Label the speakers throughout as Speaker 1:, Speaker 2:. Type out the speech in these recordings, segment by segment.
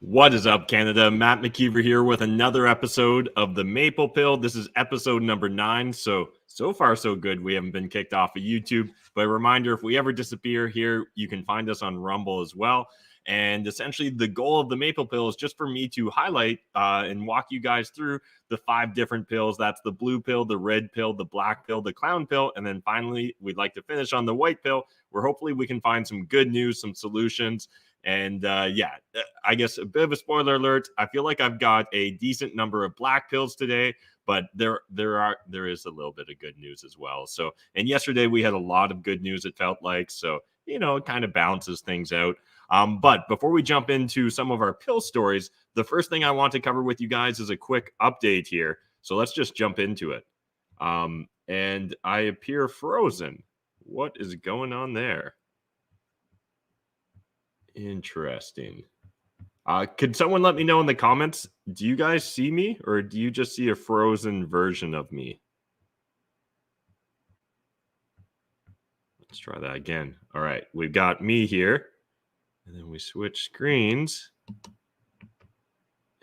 Speaker 1: What is up, Canada? Matt McKeever here with another episode of the Maple Pill. This is episode number 9. So far, so good. We haven't been kicked off of YouTube. But a reminder, if we ever disappear here, you can find us on Rumble as well. And essentially, the goal of the Maple Pill is just for me to highlight and walk you guys through the 5 different pills. That's the blue pill, the red pill, the black pill, the clown pill. And then finally, we'd like to finish on the white pill, where hopefully we can find some good news, some solutions. And I guess a bit of a spoiler alert. I feel like I've got a decent number of black pills today, but there is a little bit of good news as well. So, and yesterday we had a lot of good news, it felt like. So, it kind of balances things out. But before we jump into some of our pill stories, the first thing I want to cover with you guys is a quick update here. So let's just jump into it. And I appear frozen. What is going on there? Interesting. Could someone let me know in the comments? Do you guys see me, or do you just see a frozen version of me? Let's try that again. All right, we've got me here, and then we switch screens,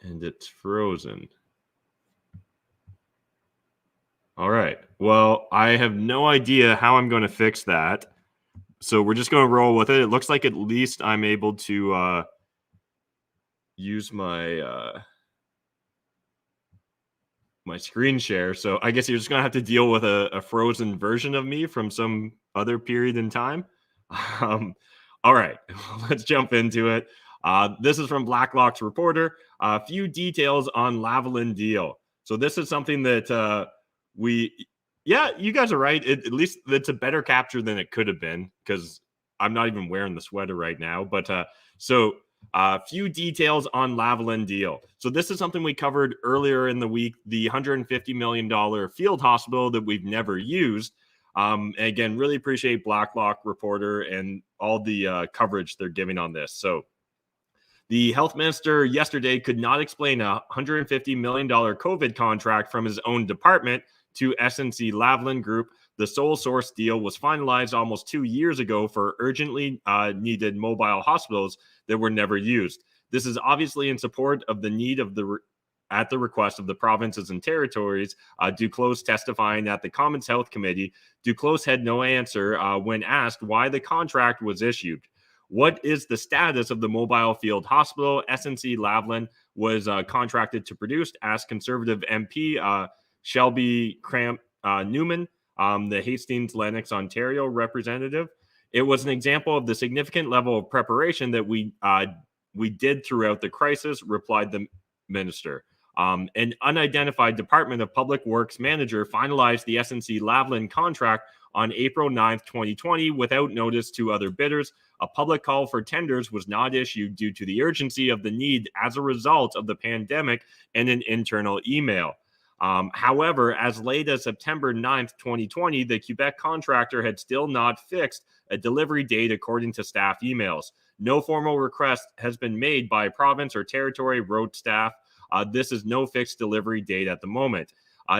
Speaker 1: and it's frozen. All right. Well, I have no idea how I'm going to fix that. So we're just going to roll with it. It looks like at least I'm able to use my my screen share. So I guess you're just going to have to deal with a frozen version of me from some other period in time. All right, let's jump into it. This is from Blacklock's reporter. A few details on Laval Deal. So this is something that yeah, you guys are right. At least it's a better capture than it could have been, because I'm not even wearing the sweater right now. But a few details on Laval Deal. So this is something we covered earlier in the week, the $150 million field hospital that we've never used. And again, really appreciate Blacklock reporter and all the coverage they're giving on this. So the health minister yesterday could not explain a $150 million COVID contract from his own department to SNC Lavalin Group. The sole source deal was finalized almost 2 years ago for urgently needed mobile hospitals that were never used. This is obviously in support of the need of at the request of the provinces and territories. Duclos testifying at the Commons Health Committee. Duclos had no answer when asked why the contract was issued. What is the status of the mobile field hospital SNC Lavalin was contracted to produce? Asked Conservative MP Shelby Cramp Newman, the Hastings Lennox, Ontario representative. It was an example of the significant level of preparation that we did throughout the crisis, replied the minister. An unidentified Department of Public Works manager finalized the SNC Lavalin contract on April 9th, 2020, without notice to other bidders. A public call for tenders was not issued due to the urgency of the need as a result of the pandemic and an internal email. However, as late as September 9th, 2020, the Quebec contractor had still not fixed a delivery date according to staff emails. No formal request has been made by province or territory, wrote staff. This is no fixed delivery date at the moment.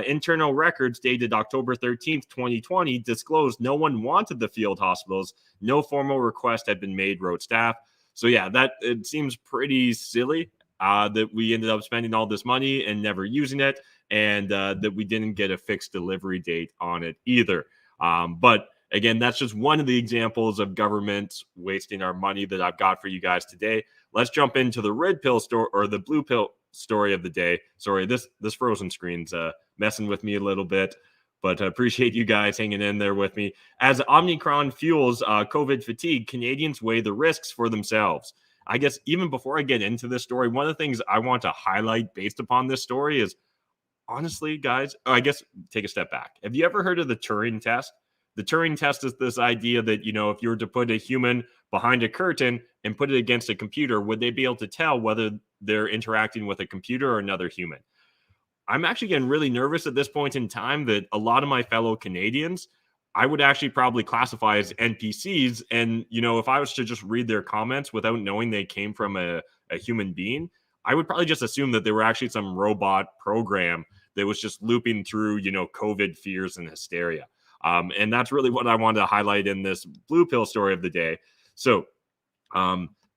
Speaker 1: Internal records dated October 13th, 2020 disclosed no one wanted the field hospitals. No formal request had been made, wrote staff. So yeah, it seems pretty silly that we ended up spending all this money and never using it, and that we didn't get a fixed delivery date on it either. But again, that's just one of the examples of government wasting our money that I've got for you guys today. Let's jump into the red pill story, or the blue pill story of the day. Sorry, this frozen screen's messing with me a little bit, but I appreciate you guys hanging in there with me. As Omnicron fuels COVID fatigue, Canadians weigh the risks for themselves. I guess even before I get into this story, one of the things I want to highlight based upon this story is, honestly, guys, I guess take a step back. Have you ever heard of the Turing test? The Turing test is this idea that, if you were to put a human behind a curtain and put it against a computer, would they be able to tell whether they're interacting with a computer or another human? I'm actually getting really nervous at this point in time that a lot of my fellow Canadians, I would actually probably classify as NPCs. And, if I was to just read their comments without knowing they came from a human being, I would probably just assume that they were actually some robot program that was just looping through, COVID fears and hysteria. And that's really what I wanted to highlight in this blue pill story of the day. So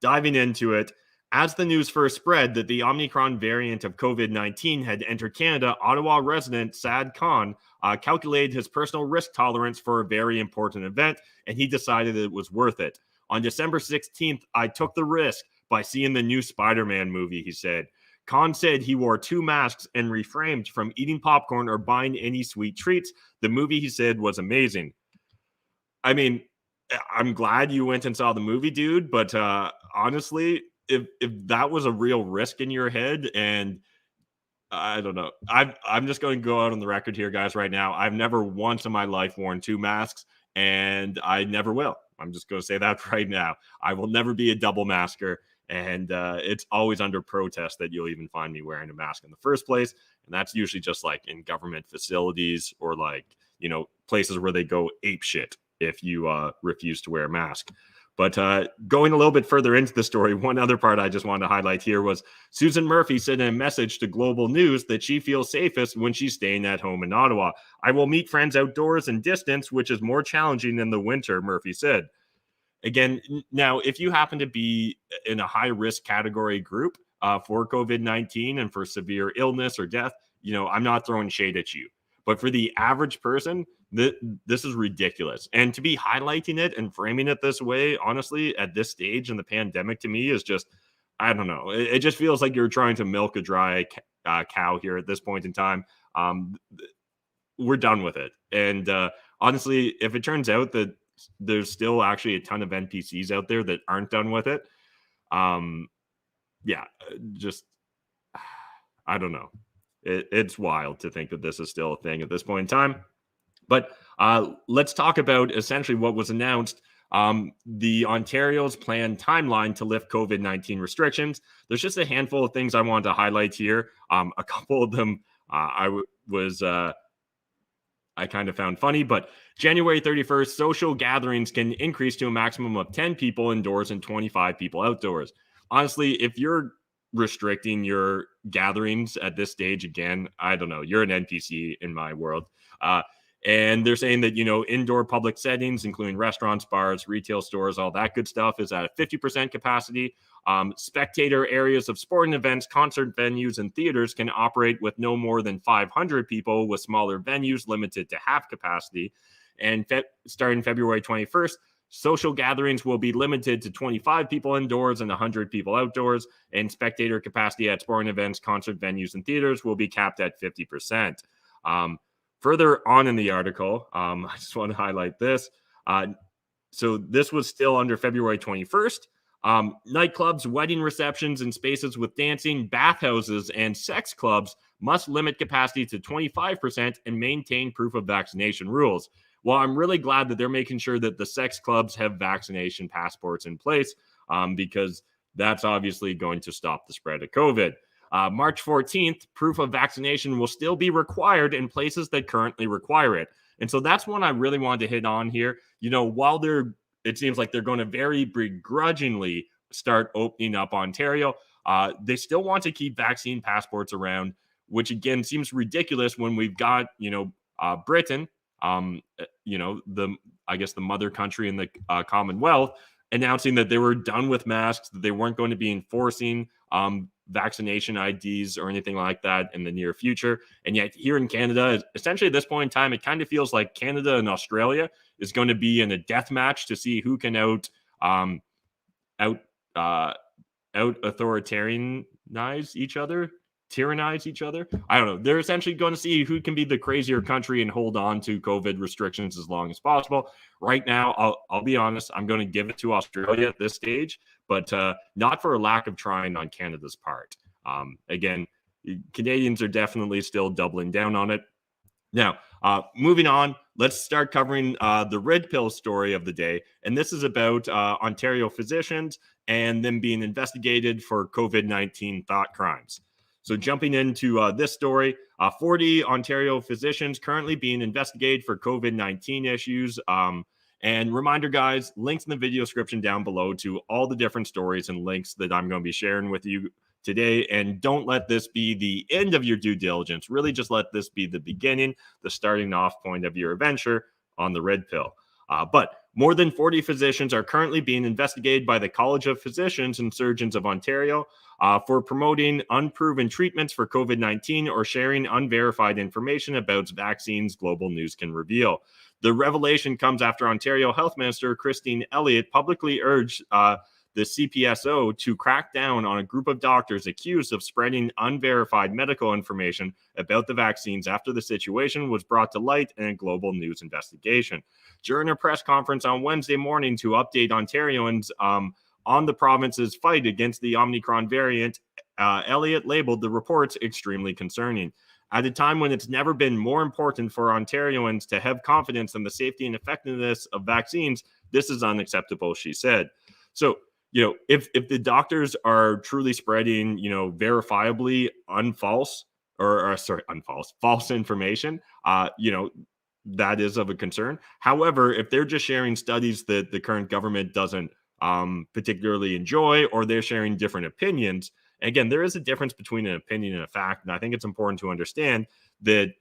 Speaker 1: diving into it, As the news first spread that the Omnicron variant of COVID-19 had entered Canada, Ottawa resident Sad Khan calculated his personal risk tolerance for a very important event, and he decided it was worth it. On December 16th, I took the risk by seeing the new Spider-Man movie, he said. Khan said he wore 2 masks and refrained from eating popcorn or buying any sweet treats. The movie, he said, was amazing. I mean, I'm glad you went and saw the movie, dude, but honestly, if that was a real risk in your head, and I don't know, I'm just going to go out on the record here, guys, right now. I've never once in my life worn 2 masks, and I never will. I'm just going to say that right now. I will never be a double masker, and it's always under protest that you'll even find me wearing a mask in the first place, and that's usually just like in government facilities or like, you know, places where they go ape shit if you refuse to wear a mask. But going a little bit further into the story, one other part I just wanted to highlight here was Susan Murphy said in a message to Global News that she feels safest when she's staying at home in Ottawa. I will meet friends outdoors and distance, which is more challenging in the winter, Murphy said. Again, now, if you happen to be in a high-risk category group for COVID-19 and for severe illness or death, you know, I'm not throwing shade at you. But for the average person, this is ridiculous. And to be highlighting it and framing it this way, honestly, at this stage in the pandemic, to me is just, I don't know. It just feels like you're trying to milk a dry cow here at this point in time. We're done with it. And honestly, if it turns out that there's still actually a ton of NPCs out there that aren't done with it, yeah, just, I don't know. It's wild to think that this is still a thing at this point in time. But let's talk about essentially what was announced, the Ontario's planned timeline to lift COVID-19 restrictions. There's just a handful of things I wanted to highlight here. A couple of them I kind of found funny, but January 31st, social gatherings can increase to a maximum of 10 people indoors and 25 people outdoors. Honestly, if you're restricting your gatherings at this stage, again, I don't know, you're an NPC in my world. And they're saying that, you know, indoor public settings, including restaurants, bars, retail stores, all that good stuff, is at a 50% capacity. Spectator areas of sporting events, concert venues, and theaters can operate with no more than 500 people, with smaller venues limited to half capacity. And starting February 21st, social gatherings will be limited to 25 people indoors and 100 people outdoors, and spectator capacity at sporting events, concert venues, and theaters will be capped at 50%. Further on in the article, I just want to highlight this. So this was still under February 21st. Nightclubs, wedding receptions, and spaces with dancing, bathhouses, and sex clubs must limit capacity to 25% and maintain proof of vaccination rules. Well, I'm really glad that they're making sure that the sex clubs have vaccination passports in place, because that's obviously going to stop the spread of COVID. March 14th, proof of vaccination will still be required in places that currently require it. And so that's one I really wanted to hit on here. You know, while it seems like they're going to very begrudgingly start opening up Ontario, they still want to keep vaccine passports around, which again seems ridiculous when we've got, you know, Britain, you know, I guess the mother country in the Commonwealth, announcing that they were done with masks, that they weren't going to be enforcing vaccination IDs or anything like that in the near future. And yet here in Canada, essentially at this point in time, it kind of feels like Canada and Australia is going to be in a death match to see who can out authoritarianize each other, tyrannize each other. I don't know. They're essentially going to see who can be the crazier country and hold on to COVID restrictions as long as possible. Right now, I'll be honest, I'm going to give it to Australia at this stage, but not for a lack of trying on Canada's part. Again, Canadians are definitely still doubling down on it. Now, moving on, let's start covering the red pill story of the day. And this is about Ontario physicians and them being investigated for COVID-19 thought crimes. So jumping into this story, 40 Ontario physicians currently being investigated for COVID-19 issues. And reminder, guys, links in the video description down below to all the different stories and links that I'm going to be sharing with you today. And don't let this be the end of your due diligence. Really just let this be the beginning, the starting off point of your adventure on the red pill. But More than 40 physicians are currently being investigated by the College of Physicians and Surgeons of Ontario for promoting unproven treatments for COVID-19 or sharing unverified information about vaccines, Global News can reveal. The revelation comes after Ontario Health Minister Christine Elliott publicly urged the CPSO to crack down on a group of doctors accused of spreading unverified medical information about the vaccines after the situation was brought to light in a Global News investigation. During a press conference on Wednesday morning to update Ontarians on the province's fight against the Omnicron variant, Elliott labeled the reports extremely concerning. At a time when it's never been more important for Ontarians to have confidence in the safety and effectiveness of vaccines, this is unacceptable, she said. So, if the doctors are truly spreading, verifiably false information, that is of a concern. However, if they're just sharing studies that the current government doesn't particularly enjoy, or they're sharing different opinions, again, there is a difference between an opinion and a fact. And I think it's important to understand that,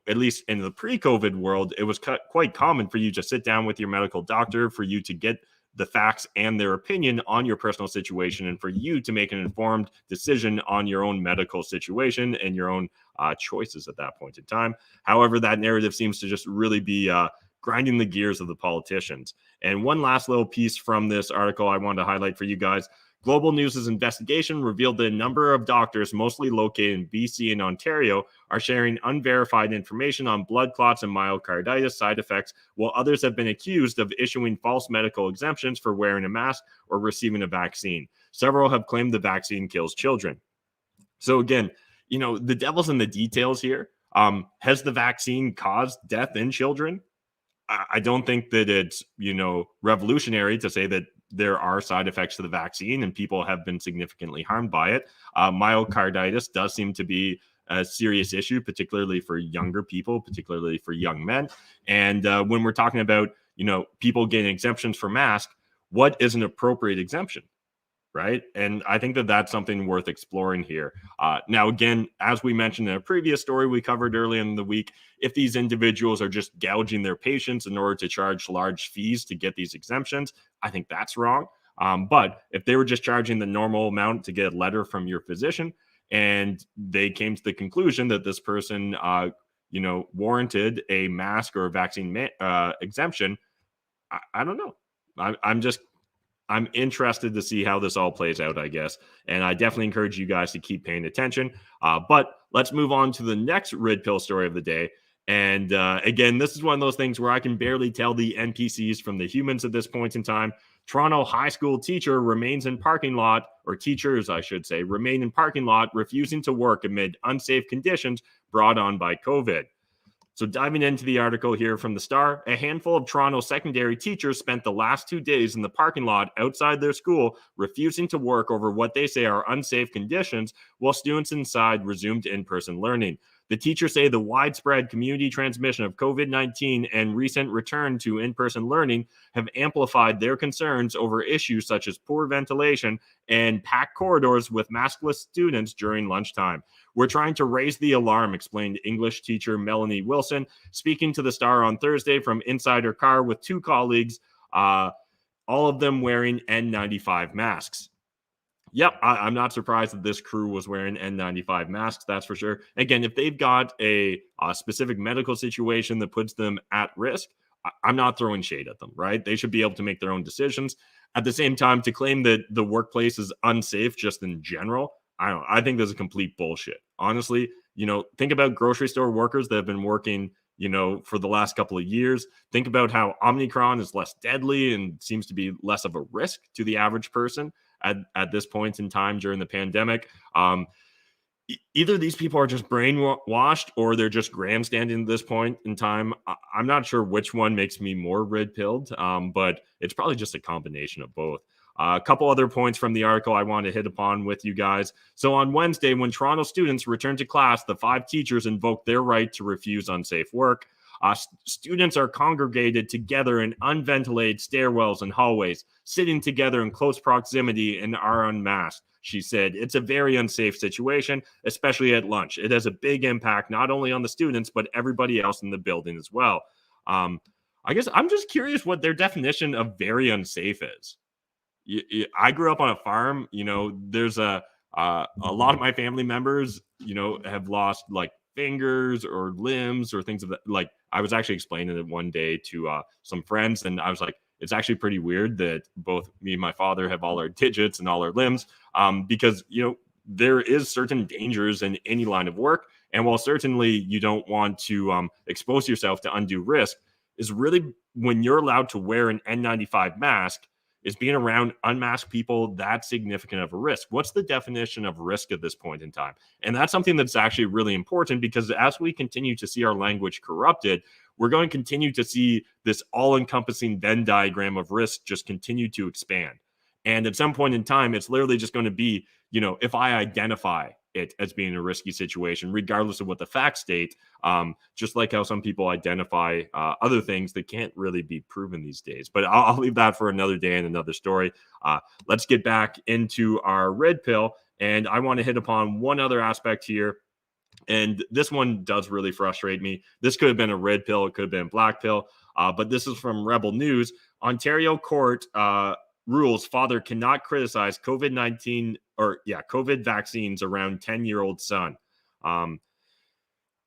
Speaker 1: at least in the pre-COVID world, it was quite common for you to sit down with your medical doctor, for you to get the facts and their opinion on your personal situation, and for you to make an informed decision on your own medical situation and your own choices at that point in time. However, that narrative seems to just really be grinding the gears of the politicians. And one last little piece from this article I wanted to highlight for you guys. Global News' investigation revealed that a number of doctors, mostly located in BC and Ontario, are sharing unverified information on blood clots and myocarditis side effects, while others have been accused of issuing false medical exemptions for wearing a mask or receiving a vaccine. Several have claimed the vaccine kills children. So again, the devil's in the details here. Has the vaccine caused death in children? I don't think that it's, revolutionary to say that there are side effects to the vaccine and people have been significantly harmed by it. Myocarditis does seem to be a serious issue, particularly for younger people, particularly for young men. And when we're talking about, people getting exemptions for masks, what is an appropriate exemption? Right. And I think that that's something worth exploring here. Now, again, as we mentioned in a previous story we covered earlier in the week, if these individuals are just gouging their patients in order to charge large fees to get these exemptions, I think that's wrong. But if they were just charging the normal amount to get a letter from your physician, and they came to the conclusion that this person, warranted a mask or a vaccine exemption, I don't know. I'm interested to see how this all plays out, I guess. And I definitely encourage you guys to keep paying attention. But let's move on to the next Red Pill story of the day. And again, this is one of those things where I can barely tell the NPCs from the humans at this point in time. Toronto high school teacher remains in parking lot, or teachers, I should say, remain in parking lot, refusing to work amid unsafe conditions brought on by COVID. So diving into the article here from the Star, a handful of Toronto secondary teachers spent the last 2 days in the parking lot outside their school, refusing to work over what they say are unsafe conditions, while students inside resumed in-person learning. The teachers say the widespread community transmission of COVID-19 and recent return to in-person learning have amplified their concerns over issues such as poor ventilation and packed corridors with maskless students during lunchtime. We're trying to raise the alarm, explained English teacher Melanie Wilson, speaking to the Star on Thursday from inside her car with two colleagues, all of them wearing N95 masks. Yep, I'm not surprised that this crew was wearing N95 masks, that's for sure. Again, if they've got a specific medical situation that puts them at risk, I'm not throwing shade at them, right? They should be able to make their own decisions. At the same time, to claim that the workplace is unsafe just in general, I think this is complete bullshit. Honestly, think about grocery store workers that have been working, for the last couple of years. Think about how Omnicron is less deadly and seems to be less of a risk to the average person at this point in time during the pandemic. Either these people are just brainwashed or they're just grandstanding at this point in time. I'm not sure which one makes me more red-pilled, but it's probably just a combination of both. A couple other points from the article I want to hit upon with you guys. So on Wednesday, when Toronto students returned to class, the 5 teachers invoked their right to refuse unsafe work. Students are congregated together in unventilated stairwells and hallways, sitting together in close proximity and are unmasked. She said, it's a very unsafe situation, especially at lunch. It has a big impact not only on the students, but everybody else in the building as well. I guess I'm just curious what their definition of very unsafe is. I grew up on a farm. There's a lot of my family members, have lost like fingers or limbs or things of that. Like I was actually explaining it one day to some friends, and I was like, it's actually pretty weird that both me and my father have all our digits and all our limbs, because there is certain dangers in any line of work, and while certainly you don't want to expose yourself to undue risk, is really when you're allowed to wear an N95 mask, is being around unmasked people that significant of a risk? What's the definition of risk at this point in time? And that's something that's actually really important, because as we continue to see our language corrupted, we're going to continue to see this all-encompassing Venn diagram of risk just continue to expand. And at some point in time, it's literally just going to be, if I identify it as being a risky situation, regardless of what the facts state, just like how some people identify other things that can't really be proven these days. But I'll leave that for another day and another story. Let's get back into our red pill. And I want to hit upon one other aspect here. And this one does really frustrate me. This could have been a red pill. It could have been a black pill. But this is from Rebel News. Ontario court rules father cannot criticize COVID vaccines around 10-year-old son.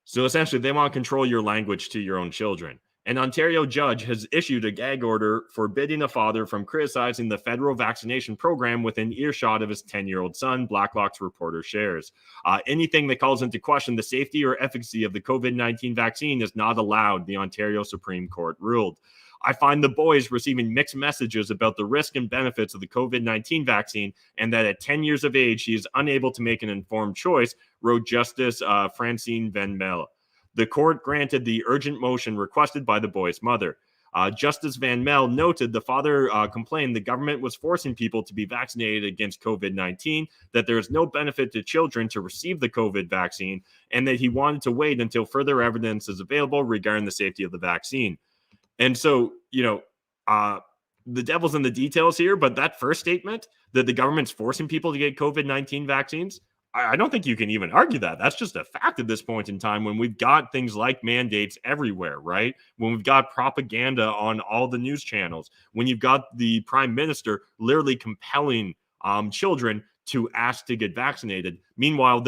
Speaker 1: So essentially, they want to control your language to your own children. An Ontario judge has issued a gag order forbidding a father from criticizing the federal vaccination program within earshot of his 10-year-old son, Blacklock's reporter shares. Anything that calls into question the safety or efficacy of the COVID-19 vaccine is not allowed, the Ontario Supreme Court ruled. I find the boys receiving mixed messages about the risk and benefits of the COVID-19 vaccine, and that at 10 years of age, he is unable to make an informed choice, wrote Justice Francine Van Melle. The court granted the urgent motion requested by the boy's mother. Justice Van Melle noted the father complained the government was forcing people to be vaccinated against COVID-19, that there is no benefit to children to receive the COVID vaccine, and that he wanted to wait until further evidence is available regarding the safety of the vaccine. And so, the devil's in the details here, but that first statement that the government's forcing people to get COVID-19 vaccines, I don't think you can even argue that. That's just a fact at this point in time, when we've got things like mandates everywhere, right? When we've got propaganda on all the news channels, when you've got the prime minister literally compelling children to ask to get vaccinated. Meanwhile,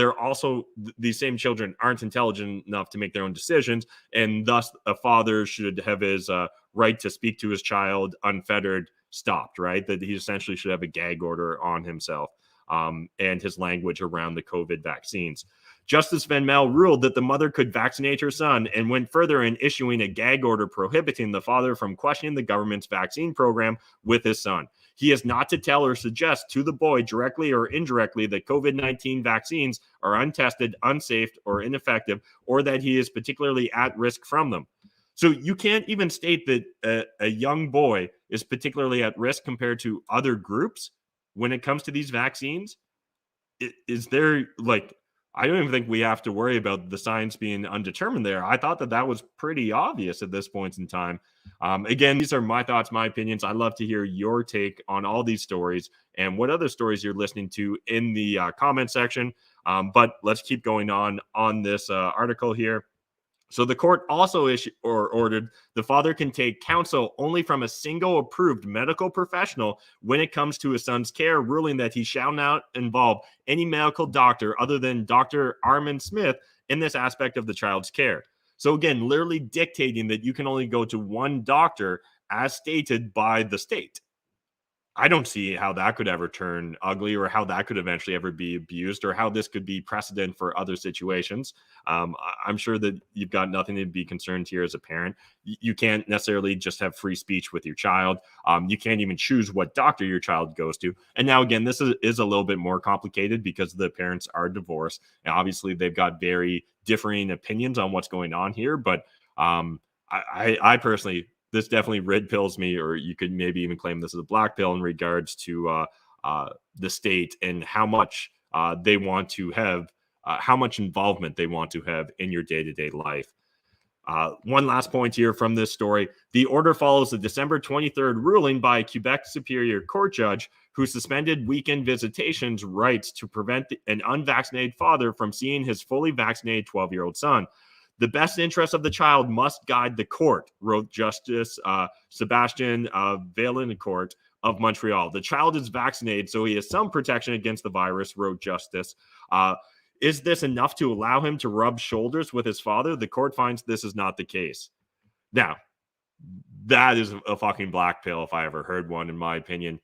Speaker 1: these same children aren't intelligent enough to make their own decisions, and thus a father should have his right to speak to his child unfettered stopped, right? That he essentially should have a gag order on himself and his language around the COVID vaccines. Justice Van Melle ruled that the mother could vaccinate her son, and went further in issuing a gag order prohibiting the father from questioning the government's vaccine program with his son. He is not to tell or suggest to the boy directly or indirectly that COVID-19 vaccines are untested, unsafe, or ineffective, or that he is particularly at risk from them. So you can't even state that a young boy is particularly at risk compared to other groups when it comes to these vaccines. Is there, like, I don't even think we have to worry about the science being undetermined there. I thought that was pretty obvious at this point in time. Again, these are my thoughts, my opinions. I'd love to hear your take on all these stories and what other stories you're listening to in the comment section. But let's keep going on this article here. So the court also ordered the father can take counsel only from a single approved medical professional when it comes to his son's care, ruling that he shall not involve any medical doctor other than Dr. Armin Smith in this aspect of the child's care. So again, literally dictating that you can only go to one doctor as stated by the state. I don't see how that could ever turn ugly, or how that could eventually ever be abused, or how this could be precedent for other situations. I'm sure that you've got nothing to be concerned here as a parent. You can't necessarily just have free speech with your child. You can't even choose what doctor your child goes to. And now, again, this is a little bit more complicated because the parents are divorced. And obviously, they've got very differing opinions on what's going on here. But I personally, this definitely red pills me, or you could maybe even claim this is a black pill in regards to the state and how much they want to have, how much involvement they want to have in your day-to-day life. One last point here from this story. The order follows the December 23rd ruling by a Quebec Superior Court judge who suspended weekend visitations rights to prevent an unvaccinated father from seeing his fully vaccinated 12-year-old son. The best interest of the child must guide the court, wrote Justice Sebastian Vaillancourt of Montreal. The child is vaccinated, so he has some protection against the virus, wrote Justice. Is this enough to allow him to rub shoulders with his father? The court finds this is not the case. Now, that is a fucking black pill if I ever heard one, in my opinion.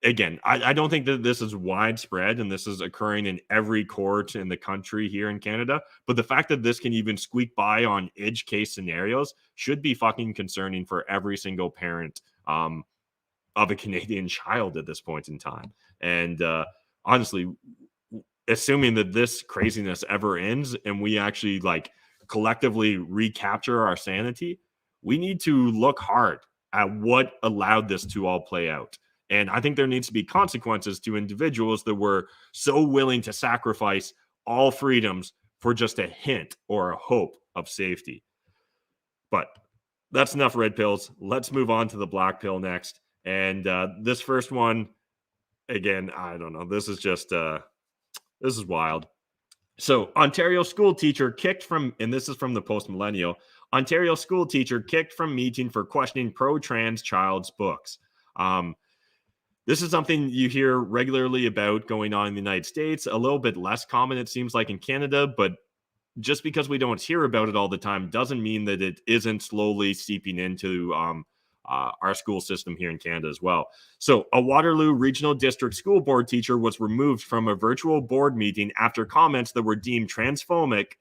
Speaker 1: Again, I don't think that this is widespread and this is occurring in every court in the country here in Canada. But the fact that this can even squeak by on edge case scenarios should be fucking concerning for every single parent of a Canadian child at this point in time. And honestly, assuming that this craziness ever ends and we actually like collectively recapture our sanity, we need to look hard at what allowed this to all play out. And I think there needs to be consequences to individuals that were so willing to sacrifice all freedoms for just a hint or a hope of safety. But that's enough red pills. Let's move on to the black pill next. And this first one, again, I don't know. This is just, this is wild. So Ontario school teacher kicked from, and this is from the Post-Millennial, Ontario school teacher kicked from meeting for questioning pro-trans child's books. This is something you hear regularly about going on in the United States, a little bit less common, it seems like, in Canada, but just because we don't hear about it all the time doesn't mean that it isn't slowly seeping into our school system here in Canada as well. So a Waterloo Regional District School Board teacher was removed from a virtual board meeting after comments that were deemed transphobic,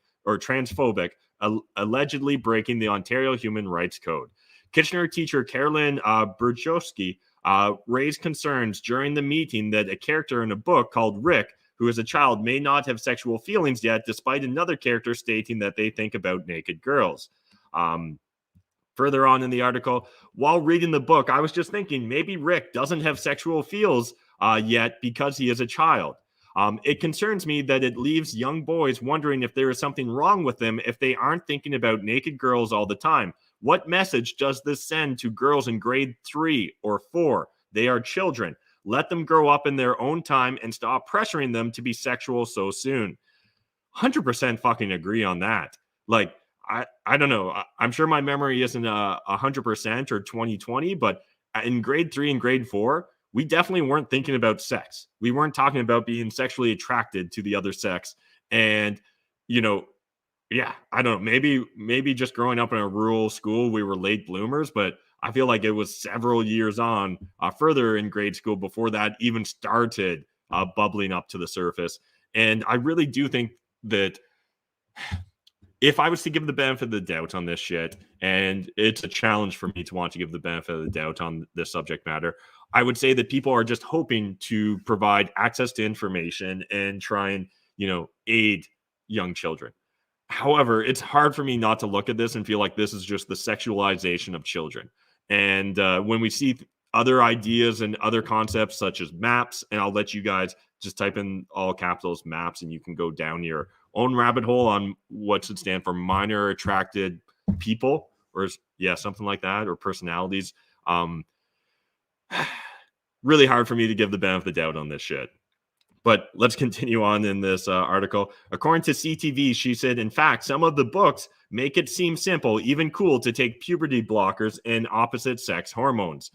Speaker 1: allegedly breaking the Ontario Human Rights Code. Kitchener teacher Carolyn Burjowski raised concerns during the meeting that a character in a book called Rick, who is a child, may not have sexual feelings yet, despite another character stating that they think about naked girls. Further on in the article, while reading the book, I was just thinking maybe Rick doesn't have sexual feels yet because he is a child. It concerns me that it leaves young boys wondering if there is something wrong with them if they aren't thinking about naked girls all the time. What message does this send to girls in grade 3 or 4? They are children. Let them grow up in their own time and stop pressuring them to be sexual so soon. 100% fucking agree on that. Like, I don't know. I'm sure my memory isn't 100% or 2020, but in grade 3 and grade 4, we definitely weren't thinking about sex. We weren't talking about being sexually attracted to the other sex. And, you know, yeah, I don't know. Maybe just growing up in a rural school, we were late bloomers, but I feel like it was several years on further in grade school before that even started bubbling up to the surface. And I really do think that if I was to give the benefit of the doubt on this shit, and it's a challenge for me to want to give the benefit of the doubt on this subject matter, I would say that people are just hoping to provide access to information and try and, aid young children. However, it's hard for me not to look at this and feel like this is just the sexualization of children. And when we see other ideas and other concepts such as MAPS, and I'll let you guys just type in all capitals MAPS and you can go down your own rabbit hole on what's it stand for, minor attracted people, or something like that, or personalities. Really hard for me to give the benefit of the doubt on this shit. But let's continue on in this article. According to CTV, she said, in fact, some of the books make it seem simple, even cool, to take puberty blockers and opposite sex hormones.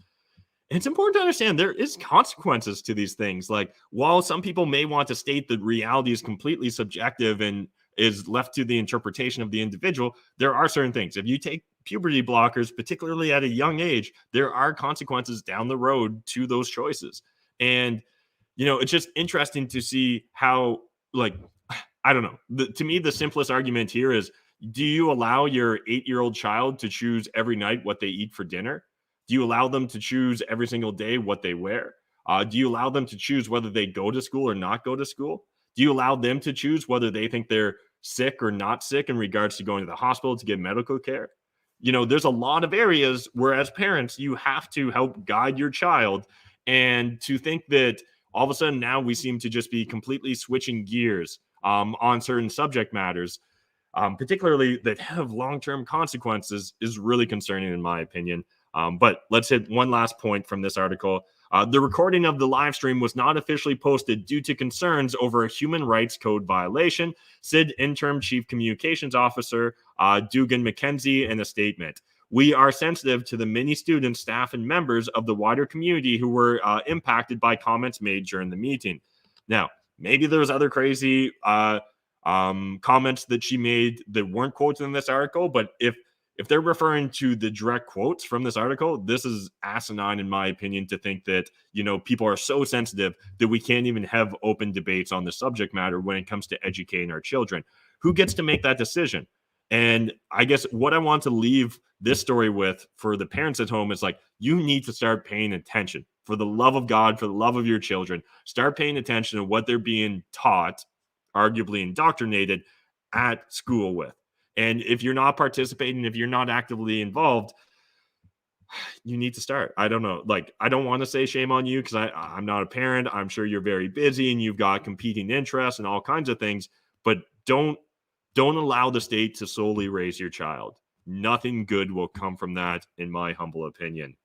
Speaker 1: And it's important to understand there is consequences to these things. Like, while some people may want to state that reality is completely subjective and is left to the interpretation of the individual, there are certain things. If you take puberty blockers, particularly at a young age, there are consequences down the road to those choices. And it's just interesting to see how, like, I don't know. To me, the simplest argument here is, do you allow your 8-year-old child to choose every night what they eat for dinner? Do you allow them to choose every single day what they wear? Do you allow them to choose whether they go to school or not go to school? Do you allow them to choose whether they think they're sick or not sick in regards to going to the hospital to get medical care? There's a lot of areas where, as parents, you have to help guide your child. And to think that all of a sudden now we seem to just be completely switching gears on certain subject matters, particularly that have long-term consequences, is really concerning in my opinion. But let's hit one last point from this article. The recording of the live stream was not officially posted due to concerns over a human rights code violation, said interim chief communications officer Dugan McKenzie in a statement. We are sensitive to the many students, staff, and members of the wider community who were impacted by comments made during the meeting. Now, maybe there's other crazy comments that she made that weren't quoted in this article, but if they're referring to the direct quotes from this article, this is asinine, in my opinion, to think that, people are so sensitive that we can't even have open debates on the subject matter when it comes to educating our children. Who gets to make that decision? And I guess what I want to leave this story with for the parents at home is like, you need to start paying attention. For the love of God, for the love of your children, start paying attention to what they're being taught, arguably indoctrinated at school with. And if you're not participating, if you're not actively involved, you need to start. I don't know. Like, I don't want to say shame on you because I'm not a parent. I'm sure you're very busy and you've got competing interests and all kinds of things, but don't allow the state to solely raise your child. Nothing good will come from that, in my humble opinion.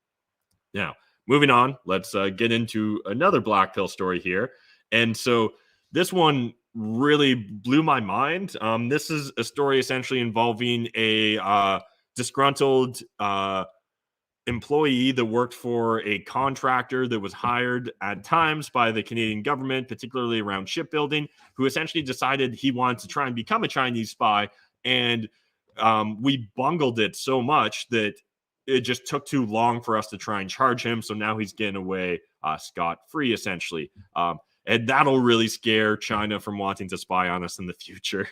Speaker 1: Now, moving on, let's get into another black pill story here. And so this one really blew my mind. This is a story essentially involving a disgruntled employee that worked for a contractor that was hired at times by the Canadian government, particularly around shipbuilding, who essentially decided he wanted to try and become a Chinese spy. And we bungled it so much that it just took too long for us to try and charge him. So now he's getting away scot-free, essentially. And that'll really scare China from wanting to spy on us in the future.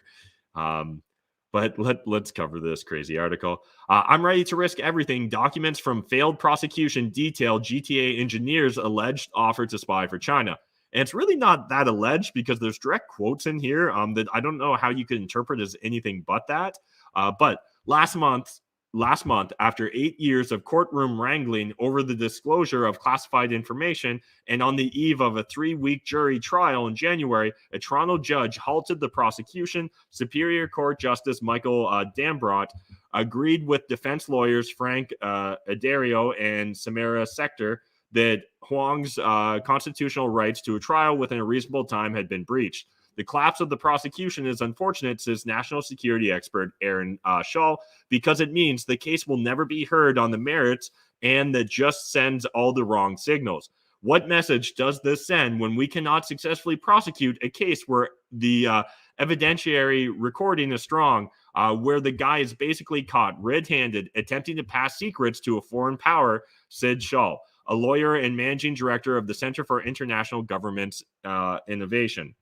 Speaker 1: But let's cover this crazy article. I'm ready to risk everything. Documents from failed prosecution detail GTA engineers' alleged offer to spy for China. And it's really not that alleged because there's direct quotes in here that I don't know how you could interpret as anything but that. But last month, after 8 years of courtroom wrangling over the disclosure of classified information, and on the eve of a 3-week jury trial in January, a Toronto judge halted the prosecution. Superior Court Justice Michael Dambrot agreed with defense lawyers Frank Addario and Samara Sector that Huang's constitutional rights to a trial within a reasonable time had been breached. The collapse of the prosecution is unfortunate, says national security expert Aaron Shaw, because it means the case will never be heard on the merits and that just sends all the wrong signals. What message does this send when we cannot successfully prosecute a case where the evidentiary recording is strong, where the guy is basically caught red-handed attempting to pass secrets to a foreign power, said Shaw, a lawyer and managing director of the Center for International Government Innovation.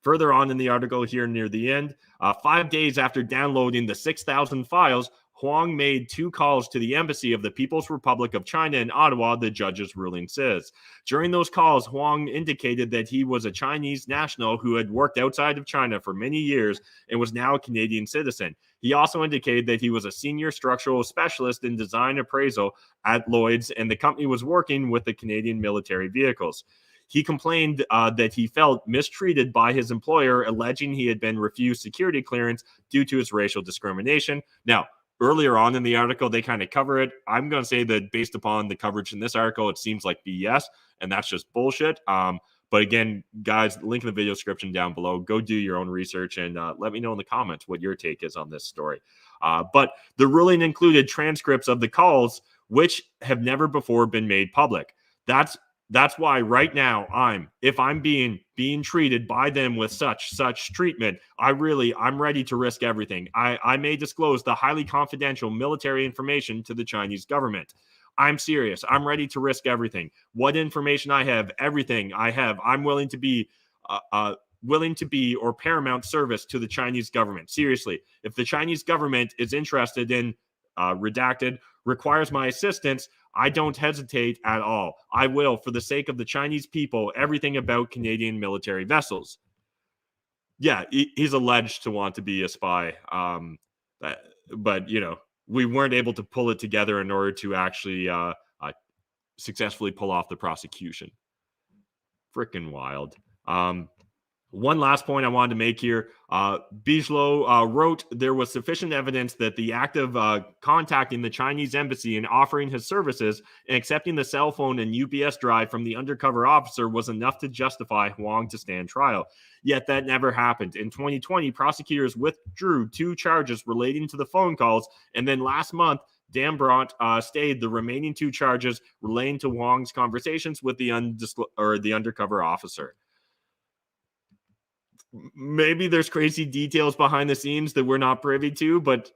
Speaker 1: Further on in the article here near the end, 5 days after downloading the 6,000 files, Huang made 2 calls to the embassy of the People's Republic of China in Ottawa, the judge's ruling says. During those calls, Huang indicated that he was a Chinese national who had worked outside of China for many years and was now a Canadian citizen. He also indicated that he was a senior structural specialist in design appraisal at Lloyd's, and the company was working with the Canadian military vehicles. He complained that he felt mistreated by his employer, alleging he had been refused security clearance due to his racial discrimination. Now, earlier on in the article, they kind of cover it. I'm going to say that based upon the coverage in this article, it seems like BS, and that's just bullshit. But again, guys, link in the video description down below. Go do your own research and let me know in the comments what your take is on this story. But the ruling included transcripts of the calls, which have never before been made public. That's why right now if I'm being treated by them with such treatment, I'm ready to risk everything. I may disclose the highly confidential military information to the Chinese government. I'm serious. I'm ready to risk everything. What information I have, everything I have, I'm willing to be or paramount service to the Chinese government. Seriously, if the Chinese government is interested in redacted, requires my assistance, I don't hesitate at all. I will, for the sake of the Chinese people, everything about Canadian military vessels. Yeah, he's alleged to want to be a spy. But, we weren't able to pull it together in order to actually successfully pull off the prosecution. Freaking wild. One last point I wanted to make here. Bijlow wrote there was sufficient evidence that the act of contacting the Chinese embassy and offering his services and accepting the cell phone and UPS drive from the undercover officer was enough to justify Huang to stand trial. Yet that never happened. In 2020, prosecutors withdrew 2 charges relating to the phone calls, and then last month, Dambrot stayed the remaining 2 charges relating to Huang's conversations with the undercover officer. Maybe there's crazy details behind the scenes that we're not privy to, but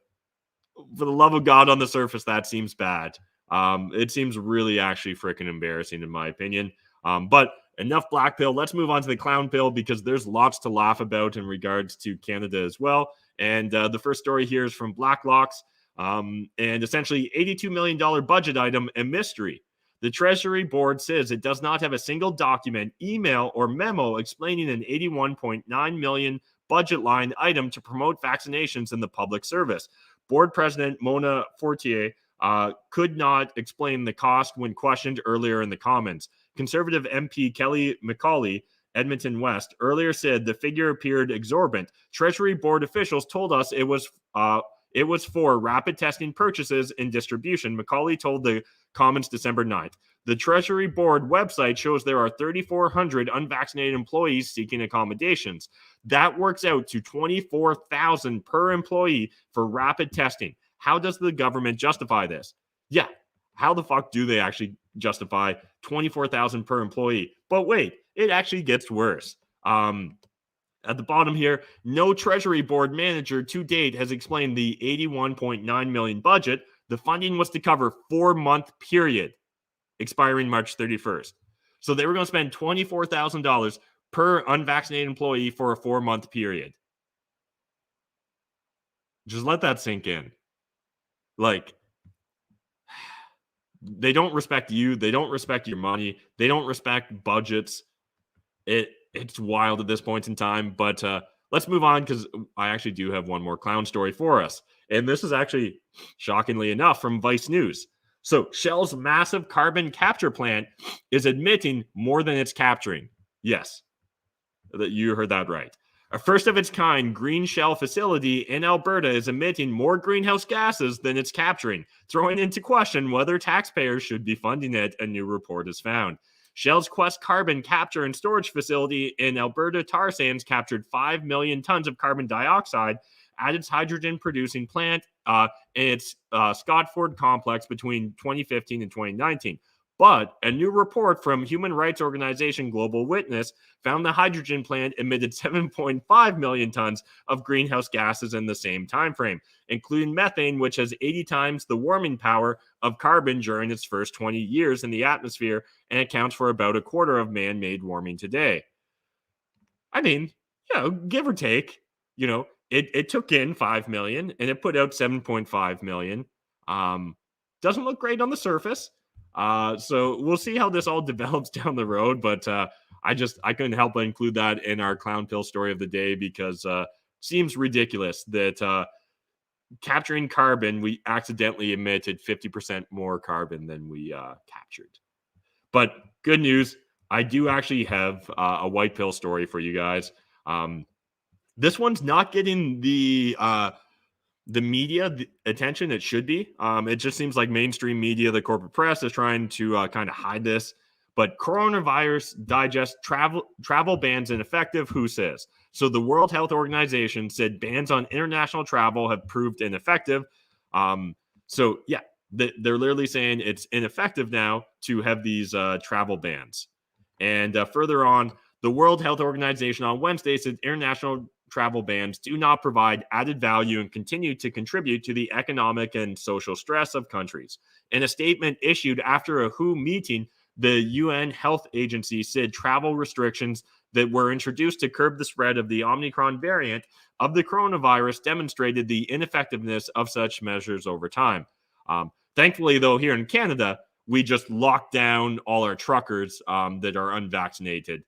Speaker 1: for the love of God, on the surface, that seems bad. It seems really actually freaking embarrassing, in my opinion. But enough black pill. Let's move on to the clown pill because there's lots to laugh about in regards to Canada as well. And the first story here is from Blacklocks, and essentially $82 million budget item, a mystery. The Treasury Board says it does not have a single document, email, or memo explaining an $81.9 million budget line item to promote vaccinations in the public service. Board President Mona Fortier could not explain the cost when questioned earlier in the Commons. Conservative MP Kelly McCauley, Edmonton West, earlier said the figure appeared exorbitant. Treasury Board officials told us it was for rapid testing purchases and distribution, McCauley told the Commons December 9th. The Treasury Board website shows there are 3,400 unvaccinated employees seeking accommodations. That works out to $24,000 per employee for rapid testing. How does the government justify this? Yeah, how the fuck do they actually justify $24,000 per employee? But wait, it actually gets worse. At the bottom here, no Treasury Board manager to date has explained the $81.9 million budget. The funding was to cover 4-month period expiring March 31st. So they were going to spend $24,000 per unvaccinated employee for a 4-month period. Just let that sink in. Like, they don't respect you. They don't respect your money. They don't respect budgets. It's wild at this point in time, but let's move on because I actually do have one more clown story for us. And this is actually, shockingly enough, from Vice News. So Shell's massive carbon capture plant is emitting more than it's capturing. Yes, you heard that right. A first of its kind green shell facility in Alberta is emitting more greenhouse gases than it's capturing, throwing into question whether taxpayers should be funding it, a new report has found. Shell's Quest carbon capture and storage facility in Alberta tar sands captured 5 million tons of carbon dioxide at its hydrogen-producing plant in its Scotford complex between 2015 and 2019. But a new report from human rights organization Global Witness found the hydrogen plant emitted 7.5 million tons of greenhouse gases in the same time frame, including methane, which has 80 times the warming power of carbon during its first 20 years in the atmosphere and accounts for about a quarter of man-made warming today. I mean, give or take, it took in 5 million and it put out 7.5 million. Doesn't look great on the surface. So we'll see how this all develops down the road, but I couldn't help but include that in our clown pill story of the day because seems ridiculous that capturing carbon, we accidentally emitted 50% more carbon than we captured. But good news, I do actually have a white pill story for you guys. This one's not getting the media attention it should be. It just seems like mainstream media, the corporate press, is trying to kind of hide this. But Coronavirus Digest travel bans ineffective. Who says? So the World Health Organization said bans on international travel have proved ineffective. So yeah, they're literally saying it's ineffective now to have these travel bans. And further on, the World Health Organization on Wednesday said international travel bans do not provide added value and continue to contribute to the economic and social stress of countries. In a statement issued after a WHO meeting, the UN Health Agency said travel restrictions that were introduced to curb the spread of the Omnicron variant of the coronavirus demonstrated the ineffectiveness of such measures over time. Thankfully, though, here in Canada, we just locked down all our truckers that are unvaccinated.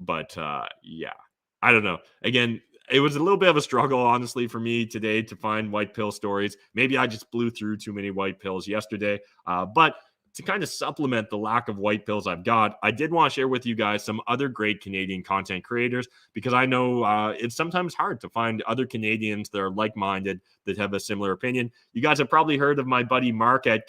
Speaker 1: But yeah, I don't know. Again, it was a little bit of a struggle, honestly, for me today to find white pill stories. Maybe I just blew through too many white pills yesterday. But to kind of supplement the lack of white pills I've got, I did want to share with you guys some other great Canadian content creators, because I know it's sometimes hard to find other Canadians that are like-minded, that have a similar opinion. You guys have probably heard of my buddy Mark at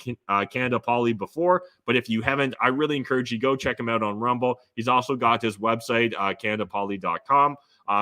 Speaker 1: Canada Poly before, but if you haven't, I really encourage you go check him out on Rumble. He's also got his website, CanadaPoly.com.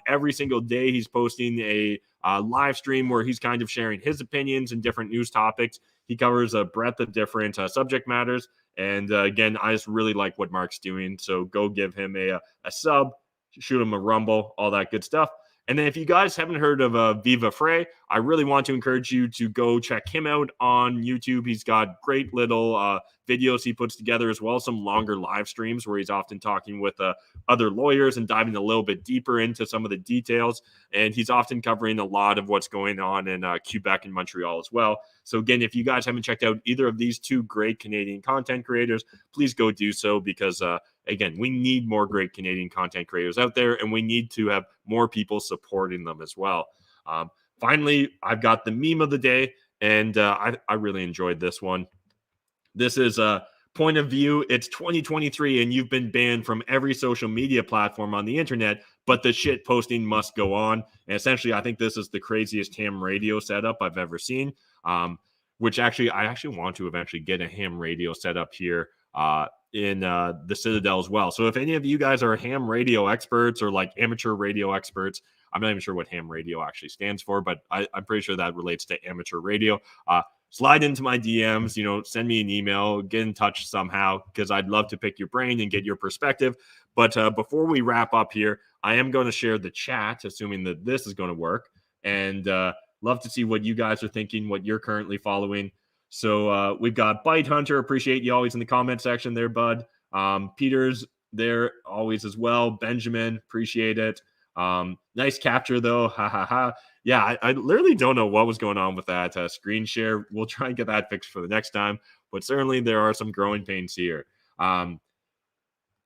Speaker 1: Every single day, he's posting a live stream where he's kind of sharing his opinions and different news topics. He covers a breadth of different subject matters. And again, I just really like what Mark's doing. So go give him a sub, shoot him a Rumble, all that good stuff. And then if you guys haven't heard of Viva Frey, I really want to encourage you to go check him out on YouTube. He's got great little videos he puts together, as well as some longer live streams where he's often talking with other lawyers and diving a little bit deeper into some of the details. And he's often covering a lot of what's going on in Quebec and Montreal as well. So again, if you guys haven't checked out either of these two great Canadian content creators, please go do so, because again, we need more great Canadian content creators out there, and we need to have more people supporting them as well. Finally, I've got the meme of the day, and I really enjoyed this one. This is a point of view. It's 2023, and you've been banned from every social media platform on the internet, but the shit posting must go on. And essentially, I think this is the craziest ham radio setup I've ever seen, which actually, I actually want to eventually get a ham radio setup here in the Citadel as well. So if any of you guys are ham radio experts or like amateur radio experts, I'm not even sure what ham radio actually stands for, but I'm pretty sure that relates to amateur radio. Slide into my DMs, send me an email, get in touch somehow, because I'd love to pick your brain and get your perspective. But before we wrap up here, I am going to share the chat, assuming that this is going to work, and love to see what you guys are thinking, what you're currently following. So we've got Bite Hunter. Appreciate you always in the comment section there, bud. Peter's there always as well. Benjamin, appreciate it. Nice capture though. Ha ha ha. Yeah, I literally don't know what was going on with that screen share. We'll try and get that fixed for the next time, but certainly there are some growing pains here. Bite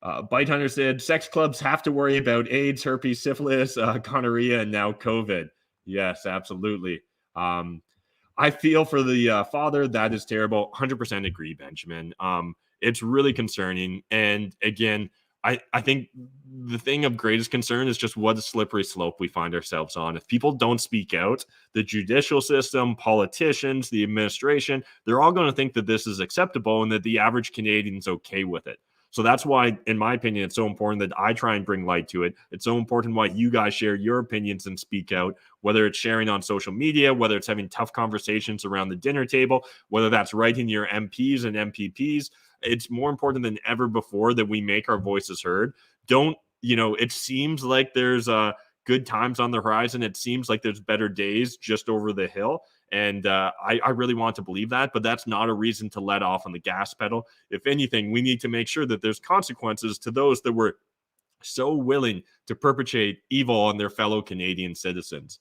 Speaker 1: Hunter said, sex clubs have to worry about AIDS, herpes, syphilis, gonorrhea, and now COVID. Yes, absolutely. I feel for the father. That is terrible. 100% agree, Benjamin. It's really concerning. And again, I think the thing of greatest concern is just what a slippery slope we find ourselves on. If people don't speak out, the judicial system, politicians, the administration, they're all going to think that this is acceptable and that the average Canadian's okay with it. So that's why, in my opinion, it's so important that I try and bring light to it. It's so important why you guys share your opinions and speak out, whether it's sharing on social media, whether it's having tough conversations around the dinner table, whether that's writing your MPs and MPPs. It's more important than ever before that we make our voices heard. It seems like there's good times on the horizon. It seems like there's better days just over the hill. And I really want to believe that, but that's not a reason to let off on the gas pedal. If anything, we need to make sure that there's consequences to those that were so willing to perpetrate evil on their fellow Canadian citizens.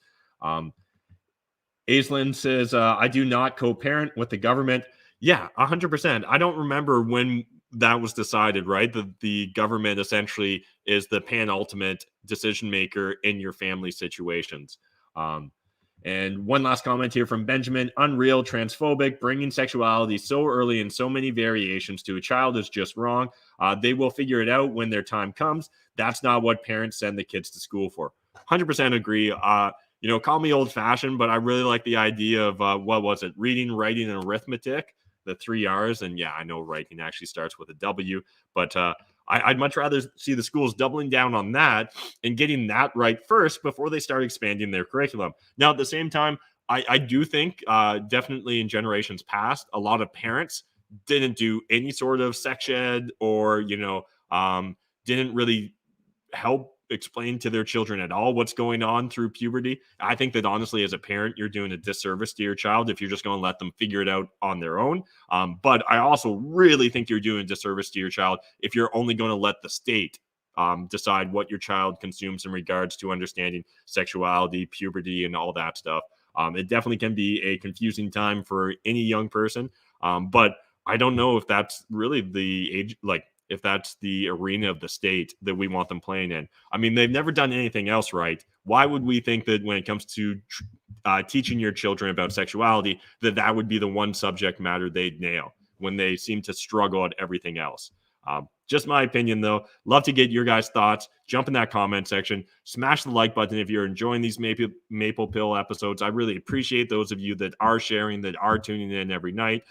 Speaker 1: Aislinn says, I do not co-parent with the government. Yeah, 100%. I don't remember when that was decided, right? The government essentially is the penultimate decision maker in your family situations. And one last comment here from Benjamin. Unreal, transphobic, bringing sexuality so early and so many variations to a child is just wrong. They will figure it out when their time comes. That's not what parents send the kids to school for. 100% agree. Call me old-fashioned, but I really like the idea of, reading, writing, and arithmetic, the 3 R's. And yeah, I know writing actually starts with a W, but I'd much rather see the schools doubling down on that and getting that right first before they start expanding their curriculum. Now, at the same time, I do think definitely in generations past, a lot of parents didn't do any sort of sex ed or, didn't really help explain to their children at all what's going on through puberty. I think that honestly, as a parent, you're doing a disservice to your child if you're just going to let them figure it out on their own. But I also really think you're doing a disservice to your child if you're only going to let the state decide what your child consumes in regards to understanding sexuality, puberty, and all that stuff. It definitely can be a confusing time for any young person. But I don't know if that's really the age, if that's the arena of the state that we want them playing in. I mean, they've never done anything else right. Why would we think that when it comes to teaching your children about sexuality, that would be the one subject matter they'd nail? when they seem to struggle at everything else. Just my opinion, though. Love to get your guys' thoughts. Jump in that comment section. Smash the like button if you're enjoying these Maple Pill episodes. I really appreciate those of you that are sharing, that are tuning in every night.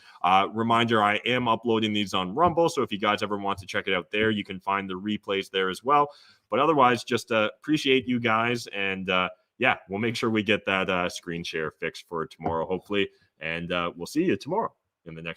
Speaker 1: Reminder, I am uploading these on Rumble, so if you guys ever want to check it out there, you can find the replays there as well. But otherwise, just appreciate you guys. And yeah, we'll make sure we get that screen share fixed for tomorrow, hopefully. And we'll see you tomorrow in the next